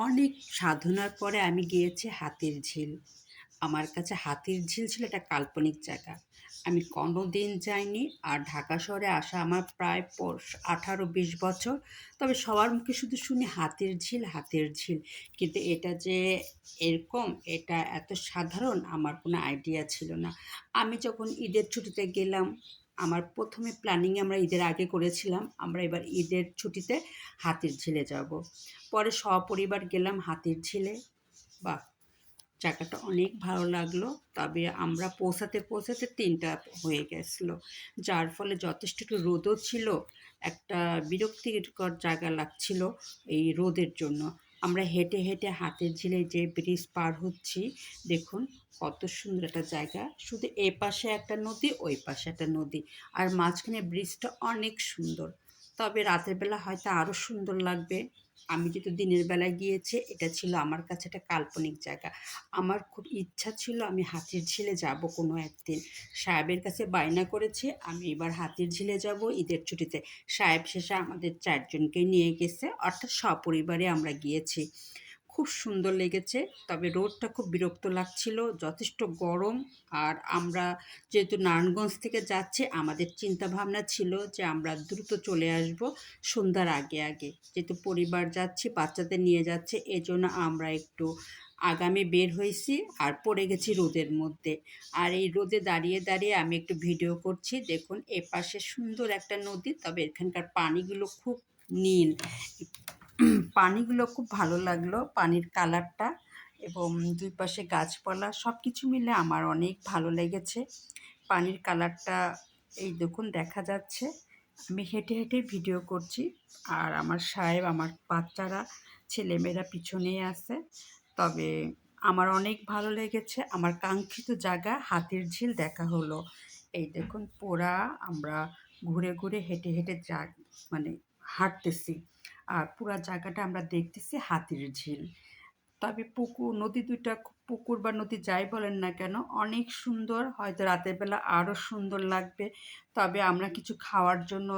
অনেক সাধনার পরে আমি গিয়েছি হাতির ঝিল। আমার কাছে হাতির ঝিল ছিল একটা কাল্পনিক জায়গা। আমি কোনোদিন যাইনি। আর ঢাকা শহরে আসা আমার প্রায় 18-20 বছর। তবে সবার মুখে শুধু শুনি হাতির ঝিল, হাতির ঝিল। কিন্তু এটা যে এরকম, এটা এত সাধারণ আমার কোনো আইডিয়া ছিল না। আমি যখন ঈদের ছুটিতে গেলাম, আমার প্রথমে প্ল্যানিংয়ে আমরা ঈদের আগে করেছিলাম, আমরা এবার ঈদের ছুটিতে হাতির ঝিলে যাব। পরে সপরিবার গেলাম হাতির ঝিলে। বাহ! জায়গাটা অনেক ভালো লাগলো। তবে আমরা পৌঁছাতে পৌঁছাতে ৩টা হয়ে গেছিলো। যার ফলে যথেষ্ট একটু রোদও ছিল। একটা বিরক্তিকর জায়গা লাগছিল এই রোদের জন্য। আমরা হেঁটে হেঁটে হাতির ঝিলে যে ব্রিজ পার হচ্ছি, দেখুন কত সুন্দর একটা জায়গা। শুধু এ পাশে একটা নদী, ওই পাশে একটা নদী। আর মাঝখানে ব্রিজটা অনেক সুন্দর। তবে রাতের বেলা হয়তো আরও সুন্দর লাগবে। আমি যেহেতু দিনের বেলায় গিয়েছি, এটা ছিল আমার কাছে একটা কাল্পনিক জায়গা। আমার খুব ইচ্ছা ছিল আমি হাতির ঝিলে যাব কোনো একদিন। সাহেবের কাছে বায়না করেছি আমি এবার হাতির ঝিলে যাব ঈদের ছুটিতে। সাহেব শেষে আমাদের ৪ জনকে নিয়ে গেছে, অর্থাৎ সপরিবারে আমরা গিয়েছি। খুব সুন্দর লেগেছে। তবে রোদটা খুব বিরক্ত লাগছিল, যথেষ্ট গরম। আর আমরা যেহেতু নারায়ণগঞ্জ থেকে যাচ্ছি, আমাদের চিন্তাভাবনা ছিল যে আমরা দ্রুত চলে আসব সন্ধ্যার আগে আগে। যেহেতু পরিবার যাচ্ছি, বাচ্চাদের নিয়ে যাচ্ছে, এজন্য আমরা একটু আগামী বের হয়েছি আর পড়ে গেছি রোদের মধ্যে। আর এই রোদে দাঁড়িয়ে দাঁড়িয়ে আমি একটু ভিডিও করছি। দেখুন এপাশে সুন্দর একটা নদী, তবে এখানকার পানিগুলো খুব নীল। পানিগুলো খুব ভালো লাগলো, পানির কালারটা। এবং দুই পাশে গাছপালা সব কিছু মিলে আমার অনেক ভালো লেগেছে। পানির কালারটা এই দেখুন দেখা যাচ্ছে। আমি হেঁটে হেঁটে ভিডিও করছি। আর আমার সাহেব, আমার বাচ্চারা, ছেলেমেয়েরা পিছনেই আছে। তবে আমার অনেক ভালো লেগেছে। আমার কাঙ্ক্ষিত জায়গা হাতির ঝিল দেখা হলো। এই দেখুন পুরা আমরা ঘুরে ঘুরে হেঁটে হেঁটে মানে হাঁটতেছি। আর পুরা জায়গাটা আমরা দেখতেছি হাতির ঝিল। তবে পুকুর, নদী ২ টা, পুকুর বা নদী যাই বলেন না কেন, অনেক সুন্দর। হয়তো রাতের বেলা আরও সুন্দর লাগবে। তবে আমরা কিছু খাওয়ার জন্য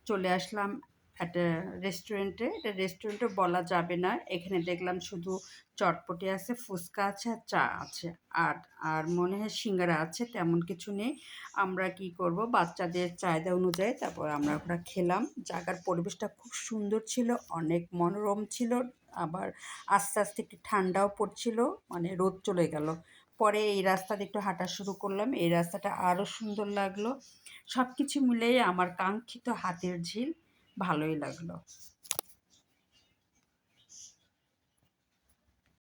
চলে আসলাম একটা রেস্টুরেন্টে। এটা রেস্টুরেন্টও বলা যাবে না। এখানে দেখলাম শুধু চটপটি আছে, ফুচকা আছে আর চা আছে। আর আর মনে হয় সিঙ্গারা আছে, তেমন কিছু নেই। আমরা কি করব, বাচ্চাদের চাহিদা অনুযায়ী তারপর আমরা ওটা খেলাম। জায়গার পরিবেশটা খুব সুন্দর ছিল, অনেক মনোরম ছিল। আবার আস্তে আস্তে একটু ঠান্ডাও পড়ছিল, মানে রোদ চলে গেল। পরে এই রাস্তা দিয়ে একটু হাঁটা শুরু করলাম, এই রাস্তাটা আরও সুন্দর লাগলো। সব কিছু মিলেই আমার কাঙ্ক্ষিত হাতির ঝিল ভালোই লাগলো।